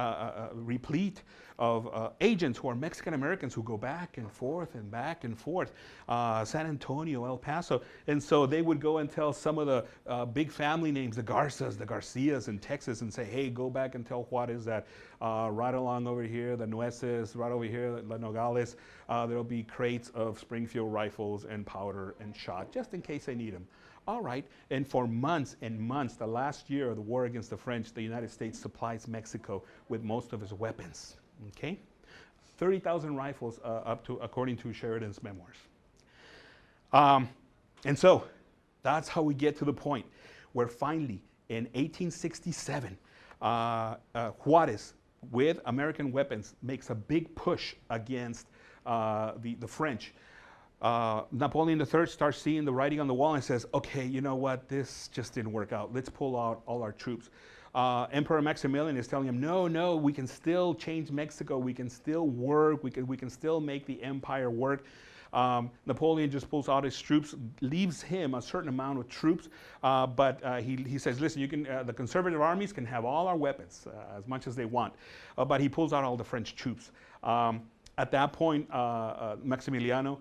replete of agents who are Mexican Americans who go back and forth and back and forth, San Antonio, El Paso. And so they would go and tell some of the big family names, the Garzas, the Garcias in Texas, and say, hey, go back and tell Juarez that right along over here, the Nueces, right over here, the Nogales, there'll be crates of Springfield rifles and powder and shot, just in case they need them. All right, and for months and months, the last year of the war against the French, the United States supplies Mexico with most of its weapons, okay? 30,000 rifles up to, according to Sheridan's memoirs. And so that's how we get to the point where finally, in 1867, Juarez, with American weapons, makes a big push against the French. Napoleon III starts seeing the writing on the wall and says, okay, you know what, this just didn't work out. Let's pull out all our troops. Emperor Maximilian is telling him, no, we can still change Mexico. We can still work. We can still make the empire work. Napoleon just pulls out his troops, leaves him a certain amount of troops, but he says, listen, you can, the conservative armies can have all our weapons as much as they want, but he pulls out all the French troops. At that point, Maximiliano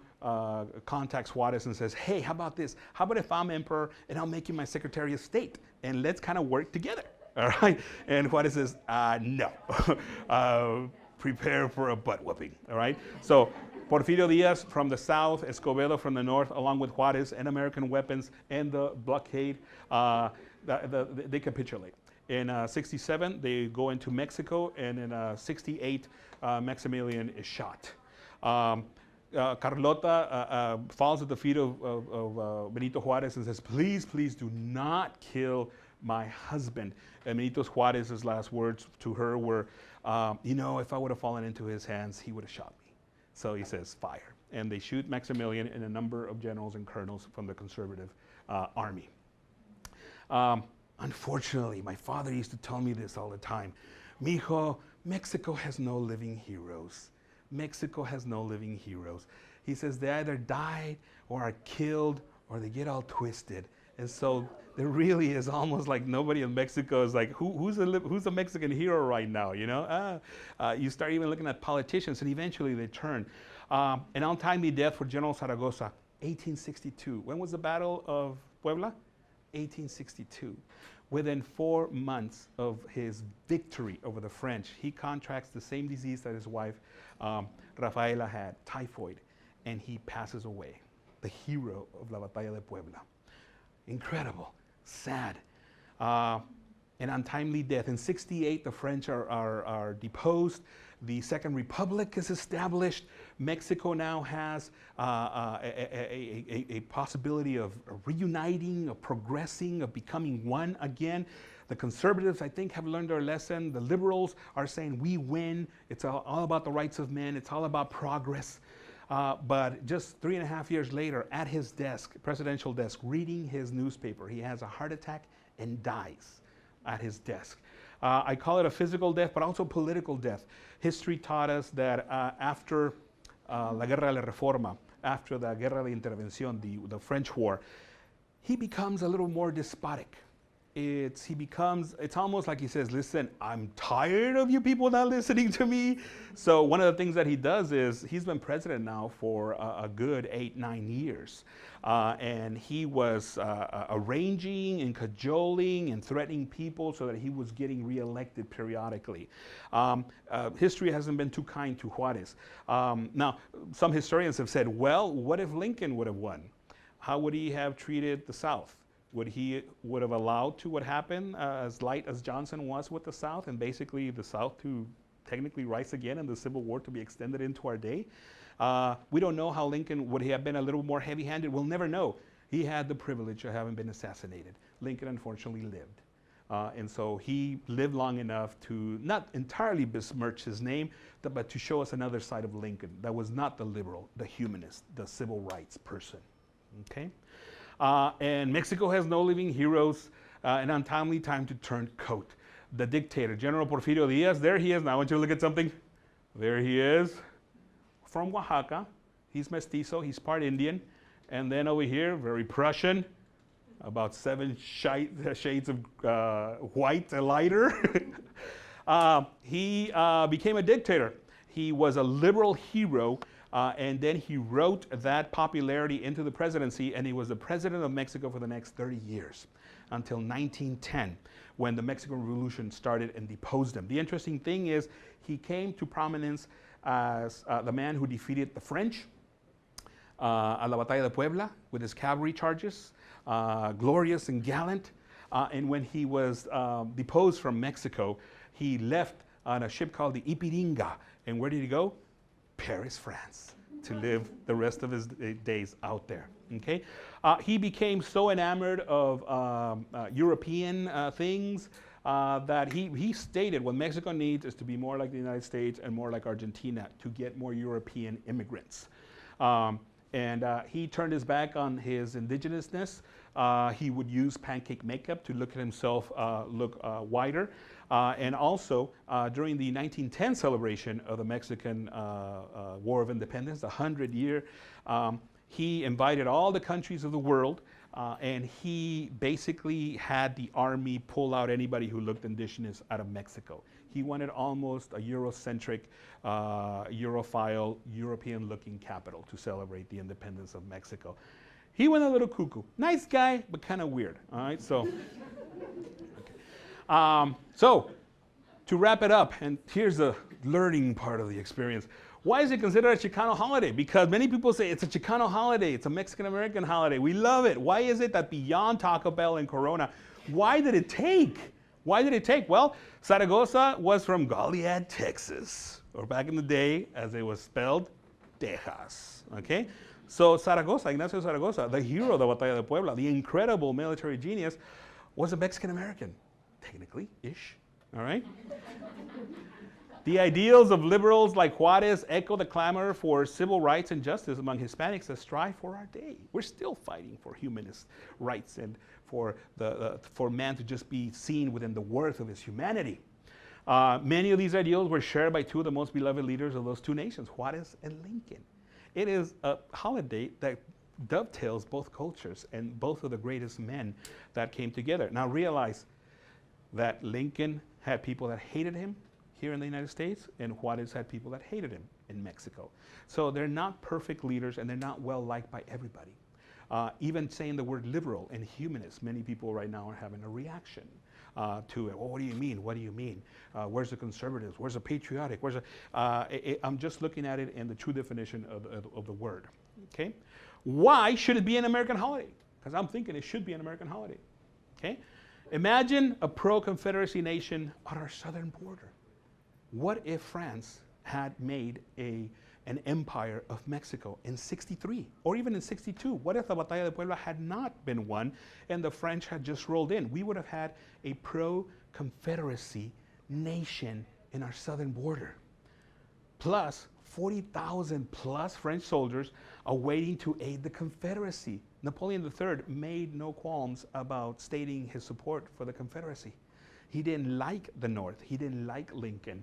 contacts Juarez and says, hey, how about this? How about if I'm emperor and I'll make you my Secretary of State and let's kind of work together, all right? And Juarez says, no, prepare for a butt whooping, all right? So Porfirio Diaz from the south, Escobedo from the north, along with Juarez and American weapons and the blockade, they capitulate. In 67, they go into Mexico, and in 68, Maximilian is shot. Carlota falls at the feet of Benito Juarez and says, please, please do not kill my husband. And Benito Juarez's last words to her were, you know, if I would have fallen into his hands, he would have shot me. So he says, fire. And they shoot Maximilian and a number of generals and colonels from the conservative army. Unfortunately, my father used to tell me this all the time. Mijo, Mexico has no living heroes. Mexico has no living heroes. He says they either died or are killed or they get all twisted. And so there really is almost like nobody in Mexico is like, who's a Mexican hero right now, you know? You start even looking at politicians, and eventually they turn. An untimely death for General Zaragoza, 1862. When was the Battle of Puebla? 1862. Within 4 months of his victory over the French, he contracts the same disease that his wife, Rafaela, had, typhoid, and he passes away. The hero of La Batalla de Puebla. Incredible, sad, an untimely death. In 68, the French are deposed. The Second Republic is established. Mexico now has a possibility of reuniting, of progressing, of becoming one again. The conservatives, I think, have learned their lesson. The liberals are saying, we win. It's all about the rights of men. It's all about progress. But just 3.5 years later, at his desk, presidential desk, reading his newspaper, he has a heart attack and dies at his desk. I call it a physical death, but also political death. History taught us that after la Guerra de la Reforma, after the Guerra de Intervención, the French War, he becomes a little more despotic. it's almost like he says, listen, I'm tired of you people not listening to me. So one of the things that he does is he's been president now for a good 8-9 years. And he was arranging and cajoling and threatening people so that he was getting reelected periodically. History hasn't been too kind to Juarez. Now, some historians have said, well, what if Lincoln would have won? How would he have treated the South? Would he have allowed to what happened as light as Johnson was with the South, and basically the South to technically rise again and the Civil War to be extended into our day? We don't know how Lincoln would he have been a little more heavy-handed. We'll never know. He had the privilege of having been assassinated. Lincoln unfortunately lived. And so he lived long enough to not entirely besmirch his name, but to show us another side of Lincoln that was not the liberal, the humanist, the civil rights person. Okay? And Mexico has no living heroes, an untimely time to turn coat. The dictator, General Porfirio Diaz, there he is. Now I want you to look at something. There he is, from Oaxaca. He's mestizo, he's part Indian. And then over here, very Prussian, about 7 shades of white, lighter. He became a dictator. He was a liberal hero. And then he wrote that popularity into the presidency, and he was the president of Mexico for the next 30 years, until 1910, when the Mexican Revolution started and deposed him. The interesting thing is, he came to prominence as the man who defeated the French at la Batalla de Puebla with his cavalry charges, glorious and gallant. And when he was deposed from Mexico, he left on a ship called the Ipiringa. And where did he go? Paris, France, to live the rest of his days out there. Okay, he became so enamored of European things that he stated what Mexico needs is to be more like the United States and more like Argentina, to get more European immigrants. And he turned his back on his indigenousness. He would use pancake makeup to look at himself look whiter. And also, during the 1910 celebration of the Mexican War of Independence, the 100-year, he invited all the countries of the world, and he basically had the army pull out anybody who looked indigenous out of Mexico. He wanted almost a Eurocentric, Europhile, European-looking capital to celebrate the independence of Mexico. He went a little cuckoo. Nice guy, but kind of weird. All right, so. Okay. So, to wrap it up, and here's the learning part of the experience. Why is it considered a Chicano holiday? Because many people say it's a Chicano holiday, it's a Mexican-American holiday. We love it. Why is it that beyond Taco Bell and Corona, why did it take? Why did it take? Well, Zaragoza was from Goliad, Texas, or back in the day, as it was spelled, Texas. Okay? So Zaragoza, Ignacio Zaragoza, the hero of the Batalla de Puebla, the incredible military genius, was a Mexican-American, technically-ish, all right? The ideals of liberals like Juarez echo the clamor for civil rights and justice among Hispanics that strive for our day. We're still fighting for humanist rights and for man to just be seen within the worth of his humanity. Many of these ideals were shared by two of the most beloved leaders of those two nations, Juarez and Lincoln. It is a holiday that dovetails both cultures and both of the greatest men that came together. Now realize that Lincoln had people that hated him here in the United States, and Juarez had people that hated him in Mexico. So they're not perfect leaders, and they're not well liked by everybody. Even saying the word liberal and humanist, many people right now are having a reaction to it. Well, what do you mean? What do you mean? Where's the conservatives? Where's the patriotic? Where's the, I'm just looking at it in the true definition of the word. Okay? Why should it be an American holiday? Because I'm thinking it should be an American holiday. Okay? Imagine a pro-Confederacy nation on our southern border. What if France had made an empire of Mexico in 63 or even in 62? What if the Batalla de Puebla had not been won and the French had just rolled in? We would have had a pro-Confederacy nation in our southern border. Plus 40,000 plus French soldiers awaiting to aid the Confederacy. Napoleon III made no qualms about stating his support for the Confederacy. He didn't like the North. He didn't like Lincoln.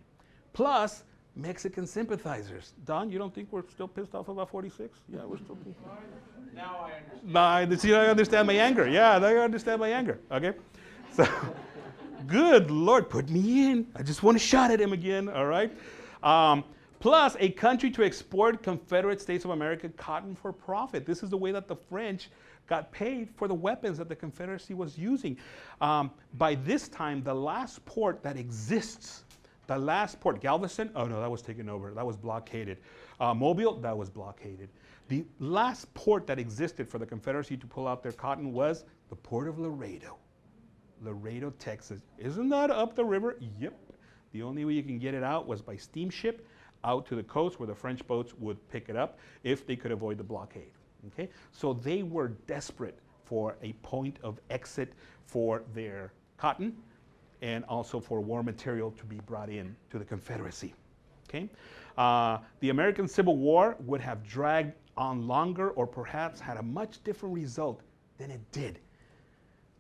Plus, Mexican sympathizers. Don, you don't think we're still pissed off about 46? Yeah, we're still pissed off. Now I understand. See, I understand my anger. Yeah, I understand my anger. Okay? So, good Lord, put me in. I just want a shot at him again, all right? Plus, a country to export Confederate States of America cotton for profit. This is the way that the French got paid for the weapons that the Confederacy was using. By this time, the last port that exists, Galveston, oh no, that was taken over. That was blockaded. Mobile, that was blockaded. The last port that existed for the Confederacy to pull out their cotton was the port of Laredo. Laredo, Texas. Isn't that up the river? Yep. The only way you can get it out was by steamship out to the coast where the French boats would pick it up if they could avoid the blockade. Okay? So they were desperate for a point of exit for their cotton and also for war material to be brought in to the Confederacy. Okay? The American Civil War would have dragged on longer or perhaps had a much different result than it did.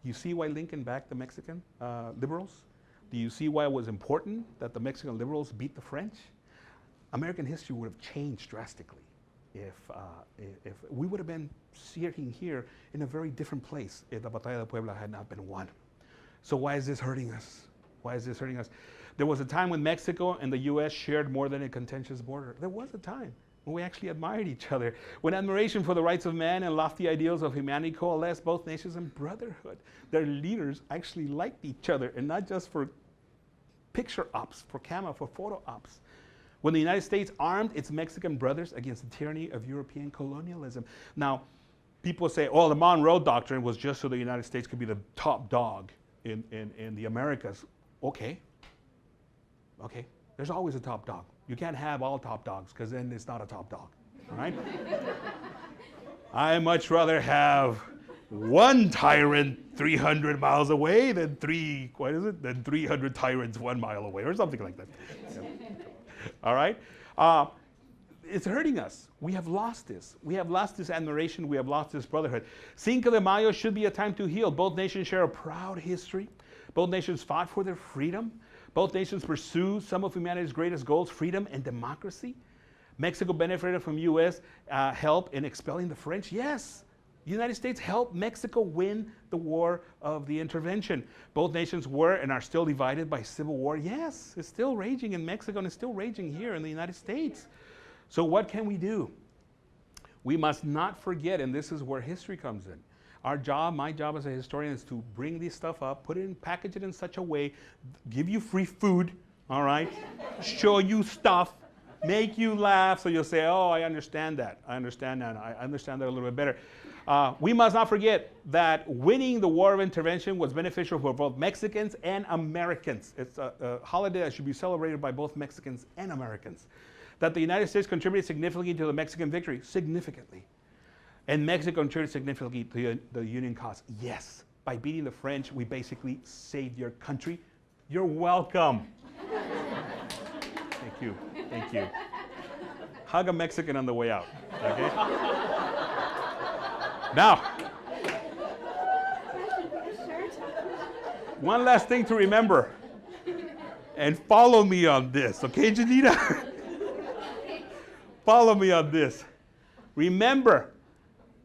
You see why Lincoln backed the Mexican liberals? Do you see why it was important that the Mexican liberals beat the French? American history would have changed drastically if we would have been sitting here in a very different place if the Batalla of Puebla had not been won. So why is this hurting us? Why is this hurting us? There was a time when Mexico and the U.S. shared more than a contentious border. There was a time when we actually admired each other, when admiration for the rights of man and lofty ideals of humanity coalesced both nations in brotherhood. Their leaders actually liked each other, and not just for picture ops, for camera, for photo ops. When the United States armed its Mexican brothers against the tyranny of European colonialism. Now, people say, oh, the Monroe Doctrine was just so the United States could be the top dog in the Americas. Okay. Okay. There's always a top dog. You can't have all top dogs because then it's not a top dog. All right? I much rather have one tyrant 300 miles away than 300 tyrants 1 mile away or something like that. Yeah. All right? It's hurting us. We have lost this. We have lost this admiration. We have lost this brotherhood. Cinco de Mayo should be a time to heal. Both nations share a proud history. Both nations fought for their freedom. Both nations pursue some of humanity's greatest goals, freedom and democracy. Mexico benefited from U.S. Help in expelling the French. Yes. The United States helped Mexico win the War of the Intervention. Both nations were and are still divided by civil war. Yes, it's still raging in Mexico and it's still raging here in the United States. So what can we do? We must not forget, and this is where history comes in. Our job, my job as a historian, is to bring this stuff up, put it in, package it in such a way, give you free food, all right? Show you stuff, make you laugh, so you'll say, oh, I understand that. I understand that. I understand that a little bit better. We must not forget that winning the War of Intervention was beneficial for both Mexicans and Americans. It's a holiday that should be celebrated by both Mexicans and Americans. That the United States contributed significantly to the Mexican victory, significantly. And Mexico contributed significantly to the Union cause. Yes, by beating the French, we basically saved your country. You're welcome. Thank you, thank you. Hug a Mexican on the way out, okay? Now, one last thing to remember, and follow me on this, okay, Janita? Follow me on this. Remember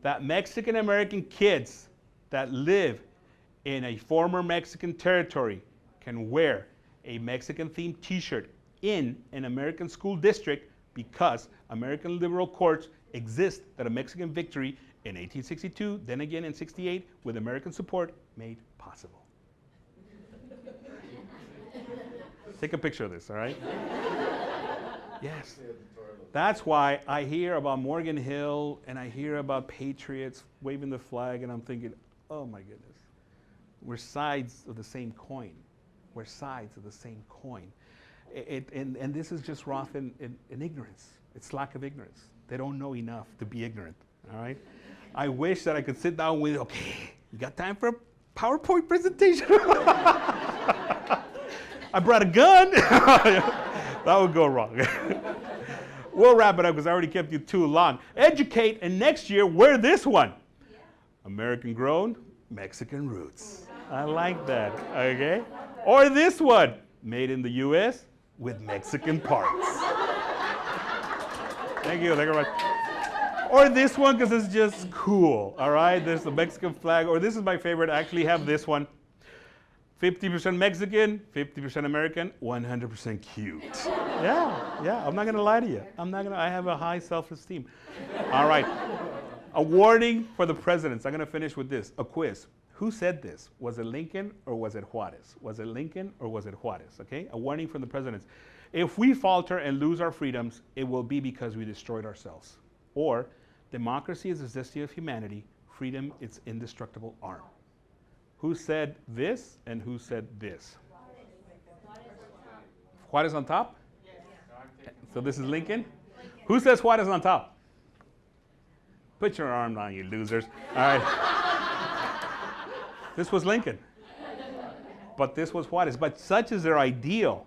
that Mexican-American kids that live in a former Mexican territory can wear a Mexican-themed t-shirt in an American school district because American liberal courts exist that a Mexican victory in 1862, then again in 68, with American support, made possible. Take a picture of this, all right? Yes. That's why I hear about Morgan Hill and I hear about patriots waving the flag and I'm thinking, oh my goodness, we're sides of the same coin. We're sides of the same coin. And this is just wrath in ignorance. It's lack of ignorance. They don't know enough to be ignorant, all right? I wish that I could sit down with, okay, you got time for a PowerPoint presentation? I brought a gun. That would go wrong. We'll wrap it up because I already kept you too long. Educate, and next year, wear this one. Yeah. American grown, Mexican roots. I like that, okay? Or this one, made in the U.S. with Mexican parts. Thank you very much. Or this one because it's just cool, all right? There's the Mexican flag. Or this is my favorite. I actually have this one. 50% Mexican, 50% American, 100% cute. Yeah, I'm not gonna lie to you. I have a high self-esteem. All right, a warning for the presidents. I'm gonna finish with this, a quiz. Who said this? Was it Lincoln or was it Juarez? Was it Lincoln or was it Juarez? Okay, a warning from the presidents. If we falter and lose our freedoms, it will be because we destroyed ourselves. Or, democracy is the destiny of humanity, freedom its indestructible arm. Who said this and who said this? Juarez on top? So this is Lincoln? Who says Juarez on top? Put your arm down, you losers. All right. This was Lincoln. But this was Juarez. But such is their ideal,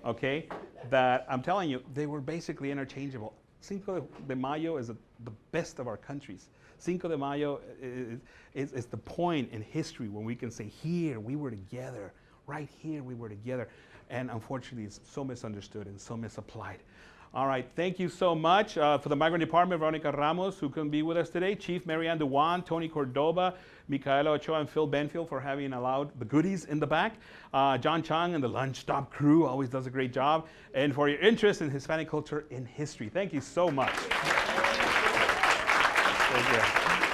okay, that I'm telling you, they were basically interchangeable. Cinco de Mayo is the best of our countries. Cinco de Mayo is the point in history when we can say, here we were together, right here we were together. And unfortunately, it's so misunderstood and so misapplied. All right, thank you so much. For the Migrant Department, Veronica Ramos, who couldn't be with us today, Chief Marianne Dewan, Tony Cordova, Micaela Ochoa, and Phil Benfield for having allowed the goodies in the back. John Chung and the Lunch Stop crew always does a great job. And for your interest in Hispanic culture in history. Thank you so much. Thank you.